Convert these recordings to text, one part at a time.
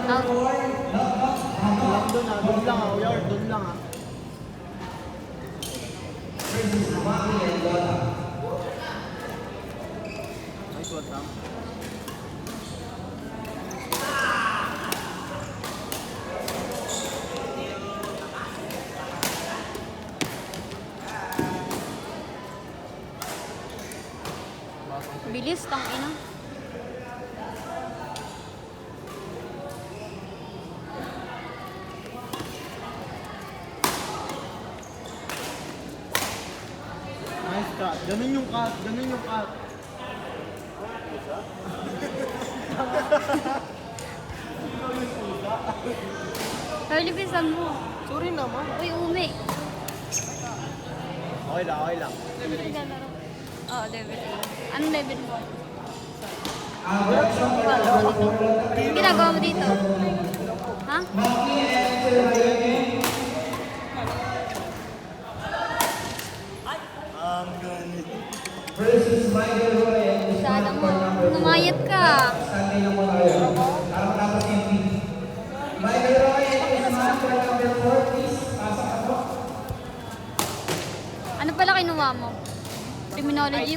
Out. Doon lang ah, yard, doon lang ah. Nice one, Sam. Bilis, tang ina. Nice cut. Ganun yung cut, ganun yung cut. Early pisan mo. Sorry naman. Uy, umi. Okay lang, okay lang. Oo, level A. Anong level mo? Anong ginagawa mo dito? Ha? Sana mo. Numayat ka. Ano pala kinuha mo? Criminology?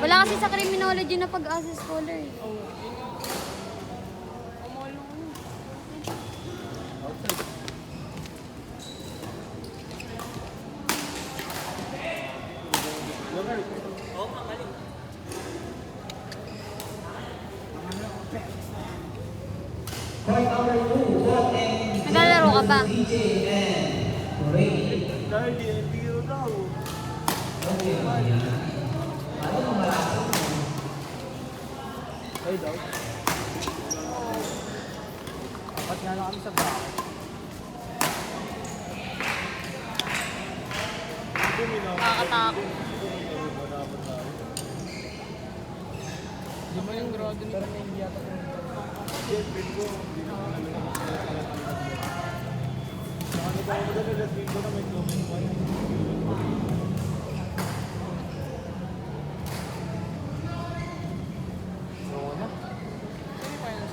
Wala kasi sa criminology na pag-asa scholar eh. Naglalaro ka ba? Dardy, biro daw. Ay daw. Apat nga lang kami sa bahay. Nakakatakot. Di ba yung grado ni pero may hindi yata ko. Yes, bingo. Ano ba ako dala last bingo na may comment pa yun? Oo na. Sino pa yun?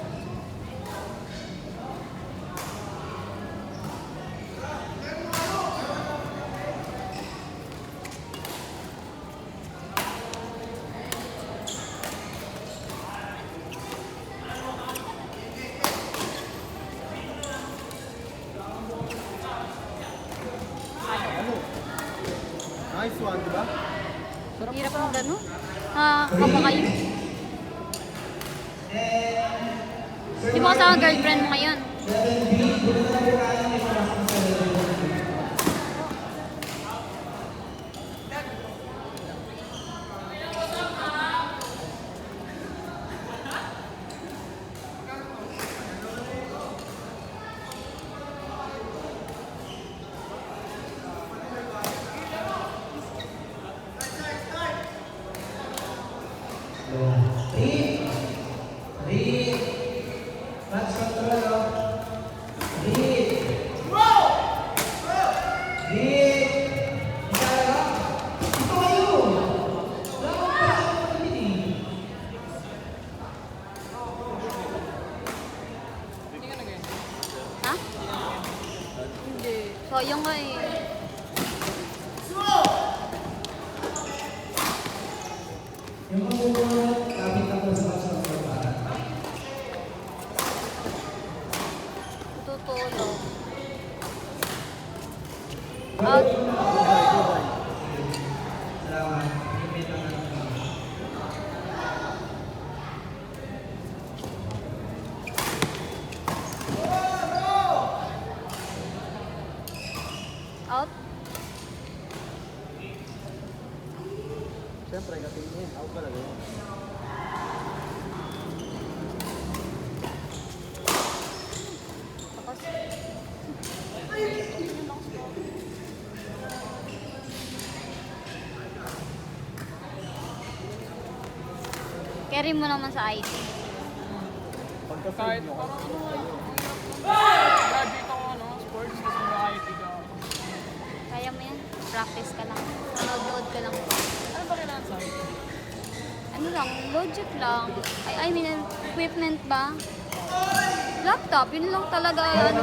Nice one, di ba? Hirap mo gano'n? Kapa kayo. Di mo kasama girlfriend mo ngayon? Ha? Hindi. Sayang nga eh. Tutulog. Out. Out. Siyempre, katingin. Out talaga yun. Tapos. Carry mo naman sa IT. Kahit parang graduate ako sports kasi nag-IT ka. Kaya mo yan. Practice ka lang. Load ka lang. Ano ba kailangan sa IT? Ano lang, logic lang. I mean, equipment ba? Laptop, yun lang talaga. Ano.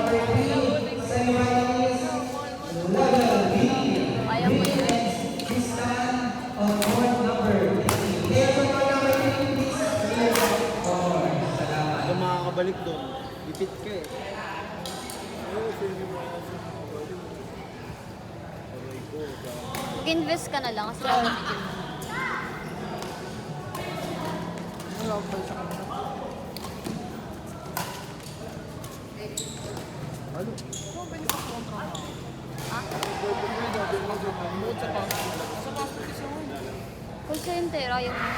Kaya mo yun. Kung makakabalik doon, ipit ka eh. Mag-invest ka na lang kasi gagamitin mo. Wala akong pala sa kanila. Ano? Ha? Call center, ayaw mo.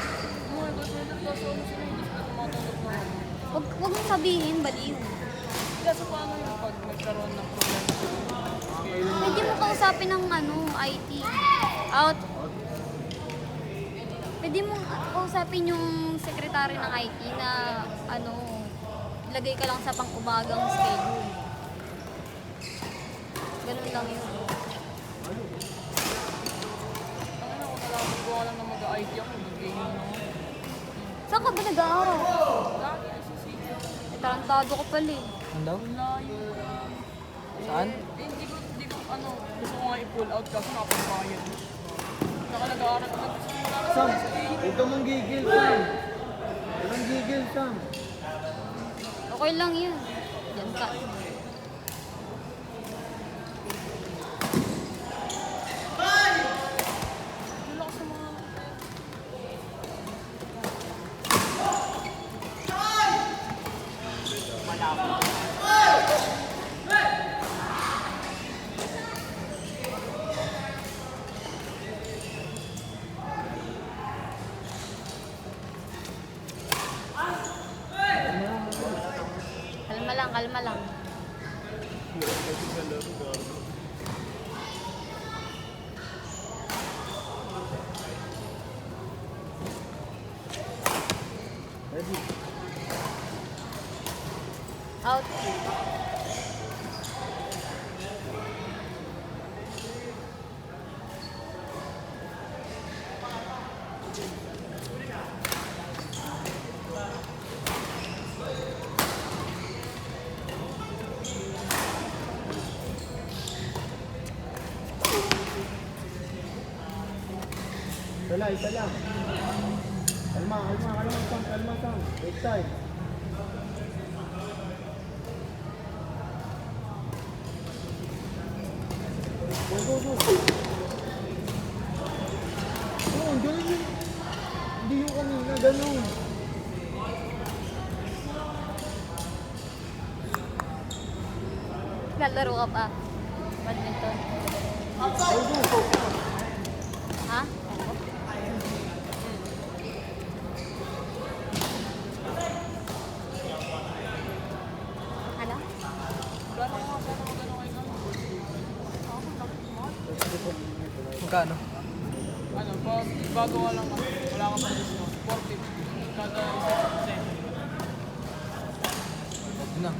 Huwag mong sabihin, baliw. Kaso paano yung pag nagkaroon ng problema? Pwede mo kausapin ng ano, IT. Out. Pwede mo kausapin yung sekretary ng IT na ano, ilagay ka lang sa pang-umagang schedule. Ganun lang yun. Ano ako nalaman ko alam na mag-IT ako, mag-gaming ako. Saan ka ba nag-aaral? Lagi ICC. Tarantado ko pala eh. Ano daw? Layo. Saan? Hindi ko, gusto ko nga i-pull out kasi nakapagbayad. Saka nag-aaral ko lang. Sam, huwag ka mong gigil, Sam. Huwag kang gigil, Sam. Okay lang yun. Yan ka. Wala ko sa mga... Kalma lang, kalma lang. Ready? Out. Isa lang. Kalma, Sam. Kalma, Sam. Wait time. Go. Oo, ganun yun. Hindi yung kanina, ganun. Lalaro ka pa. Badminton. Go. Ha? Ano? Gano'n kayo Magkano? ano, pag bago ka lang, wala ka pang discount. 40. Kada isa Huwag na.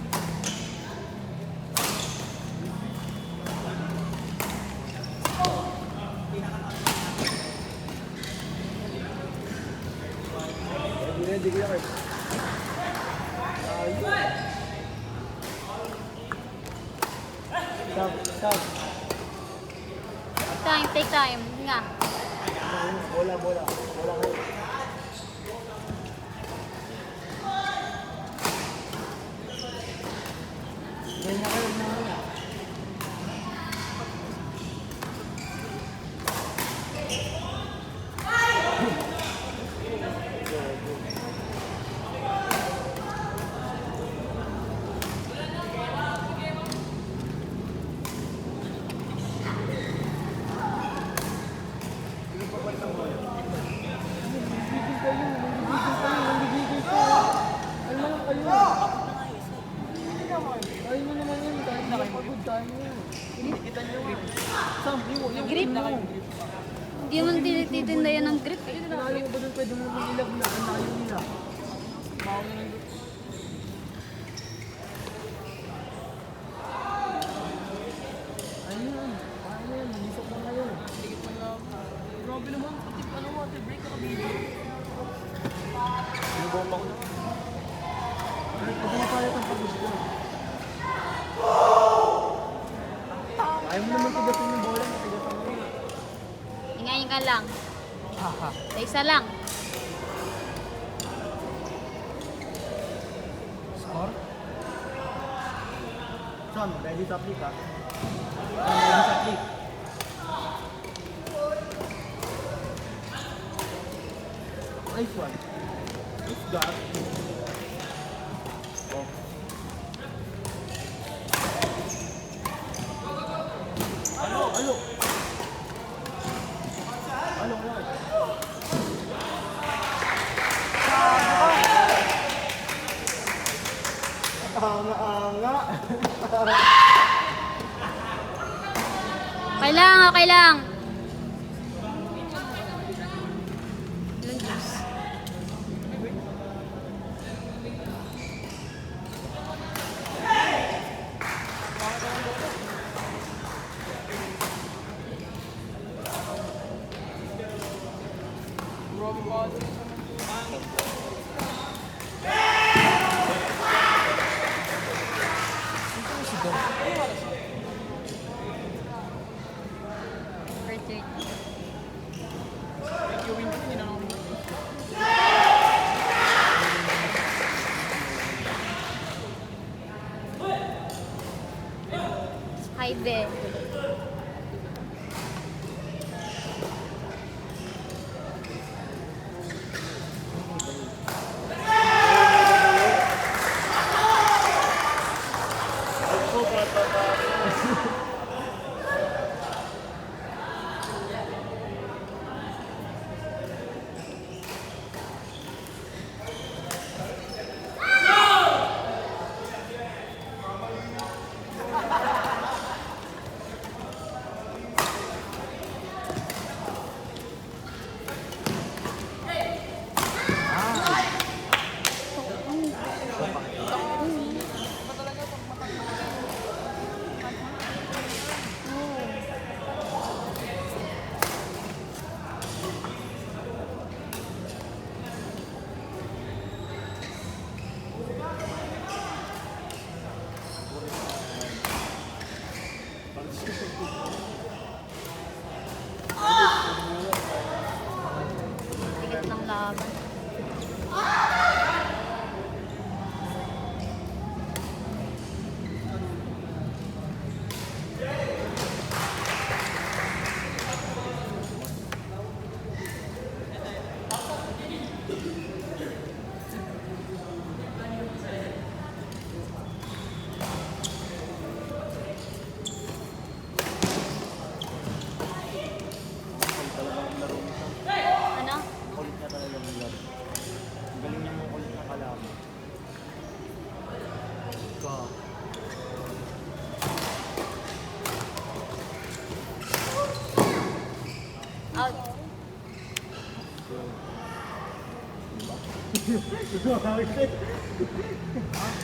Ready, kuya Kurt. Stop. Take time. Nga. Bola ko. Ganyan kayo na. Ayun mo naman yun, kahit nakapagod tayo yun. Inikitan nyo nga. Sam, yung Grip. mo. Hindi mo tititinda yan ng grip. Kinayo mo ba doon pwede mo mag-ilag na ang layo nila? Bawal na lang. Ayun, kaya yan, lisok na kayo. Dikit mo lang. Grabe naman. Water break ka video. Sinubomba ko naman. Pwede na pangit ang pagod ko. Ayaw mo naman tigasin yung bola, matigasan mo nga. Inga lang. Haha. Sa isa lang. Score? Son, ready to click ha? Ready to click. Nice one. What's that? Oh. Alo. Alo, alo. Anga-anga. Okay lang, okay lang. Ilang juice? Grabe ba? Per 30. Thank you, Winky. Hindi na ako Hi, be. Tigat ng laban. Ano? Kulit na talaga yung laro. Ang galing niya mo kulit na kalaban. Ika. Out.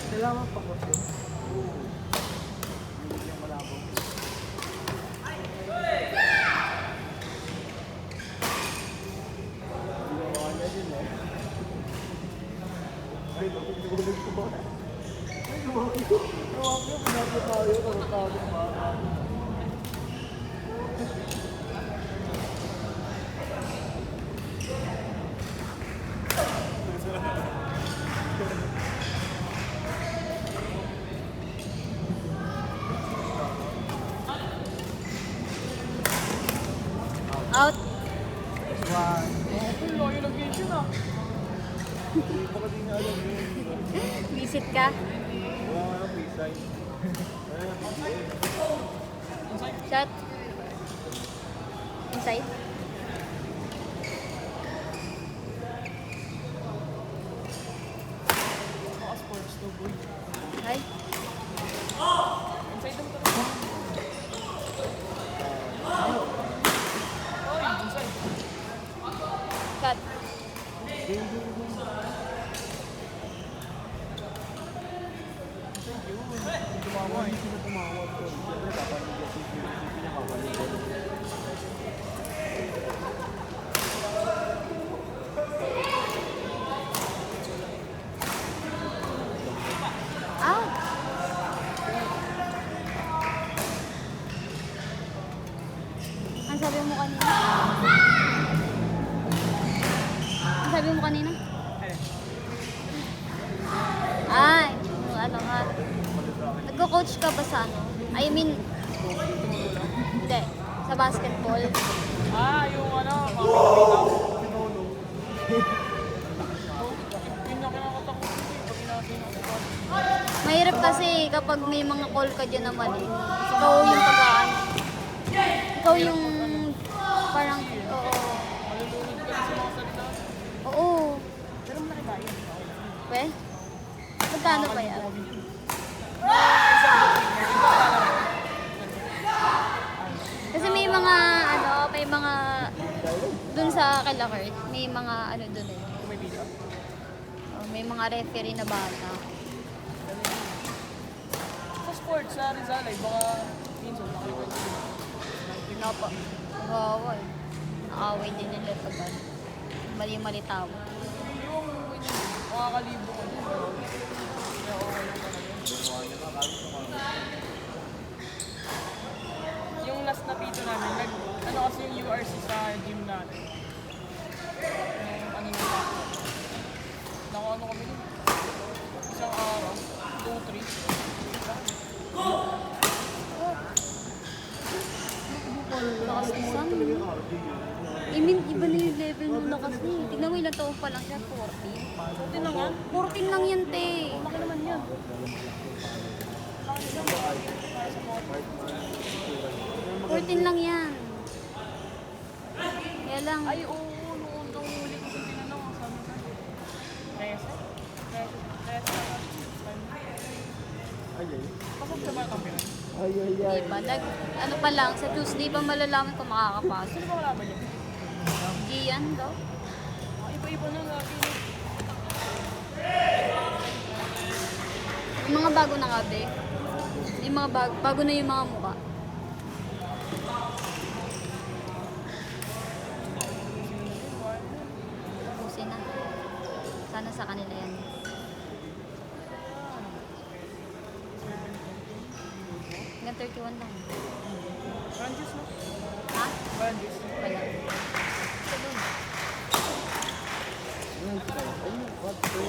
Kailangan pa ko siya. Hindi yung malabo. Ginawa niya din eh. Ay, bakit nagulog ko ba? Ay, lumaki ko. Lumaki ko, pinapit tayo. Karotado yung bata. Out. One. Ay, lawyer location ah. Baka di niya alam yun. Visit ka. Wala nga free sign. Shot. Inside. Mga sports to boy. Hi. Inside naman talaga. Oy, inside. Shot. Tumawa, hindi sila tumawag ko. Siyempre, papanig yung CCTV niya, papanig ko. Ano sabi mo kanina? Ano sabi mo kanina? Ay, ano nga. Nagko-coach ka ba sa ano? I mean, hindi. Sa basketball. Yung ano, mga pinapitaw. Yun yung kinakatak ko. Pag inakinakatak. Mahirap kasi kapag may mga call ka dyan na mali. Ikaw yung pag-aan. Ikaw yung parang, oo. Malulunod ka sa mga salita. Oo. Pero malaki ba yun? We? Magkano ba yan? Kasi may mga, ano, may mga, dun sa Kalakert, may mga, ano dun eh. May video. May mga referee na bata. Sa sports, sa Rizal, baka minsan nakikita ko. Pinapa. Kawawa eh. Naaway din nila pag ano. Mali-mali tao. Yung makakalibo ko din. Kaya okay lang talaga. Yung last na pito namin, ano kasi yung URC sa gym natin. Yung ano nila. Ano kami dun? Isang araw, 2-3. Lakas ni Sam. I mean, iba na yung level mo lakas niya. Tignan mo ilang taon pa lang siya, 14. 14 lang yan? 14 lang yan, te. Laki naman yan. 14 lang yan. Kaya lang, Ay, oo, noon daw huli ko sa tinanong, ang sabi ko. 13? Pasok sa mga kampiyon. Ay, ay, ay. diba, ano pa lang, sa Tuesday pa malalaman kung makakapasok. Sino ba wala ba yun? Gian daw. Iba-iba na lagi. Yung mga bago na nga, be. Yung mga bago na yung mga mukha. Tapusin na. Sana sa kanila yan. Hanggang 31 lang. Francis no? Ha? Francis. Wala. Ito doon. Ayun, what the?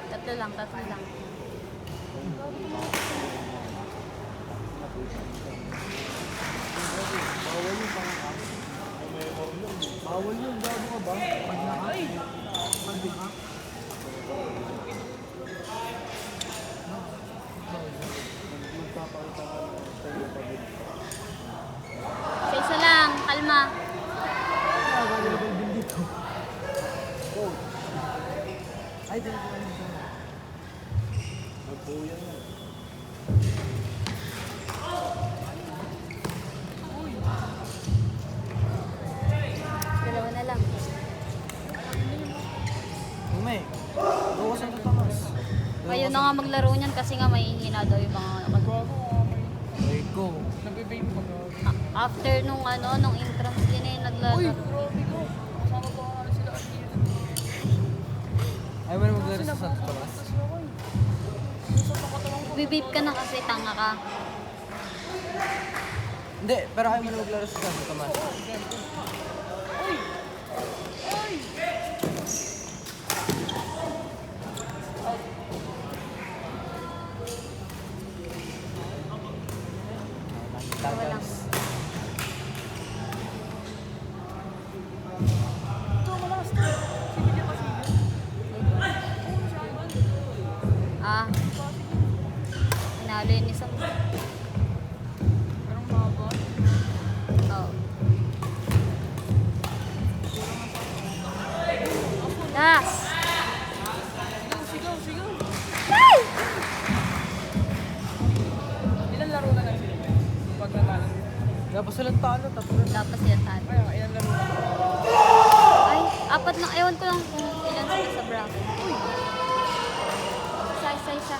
Tatlo lang. Bawal yung pangakam. Bawal yun, bago ka ba? Pag naka? Pag naka? Magpapakita ka ng sa'yo pag Isa lang. Kalma. nakakagala ba yung dito? Oh. Ay, dito ka lang siya. Magbuyan na. Dalawa na lang. Umay, bawas ang tatamas. Ngayon na nga maglaro niyan kasi nga may hina daw yung mga Gago, Ay, go. nagbe-vape pa gago. after nung nung entrance din eh Uy, naglalaro. grabe ko. Kasama ko nga sila at yun. Ay, mo na maglaro sa Santo Tomas. Bibip ka na kasi tanga ka. Hindi, pero ayaw mo na maglaro sa Santo Tomas. Dalawa lang. Ito, malakas na. Sige, di pa sige. Pinalo yun isang. Pero mahaba. Oh. Das! Sigaw, sigaw. Ay! Ilan laro na lang sila? Pag natalo. Tapos silang talo, tapos Dapat yan tayo. Kaya, ilan laro na? Ay, apat na. Ewan ko lang kung ilan sila sa bracket. Uy! Isa.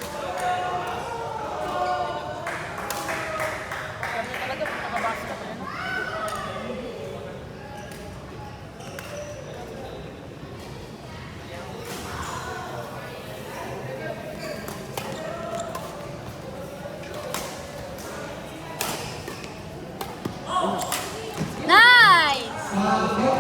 Kami talaga, nakabasa ka pa yan. Kasi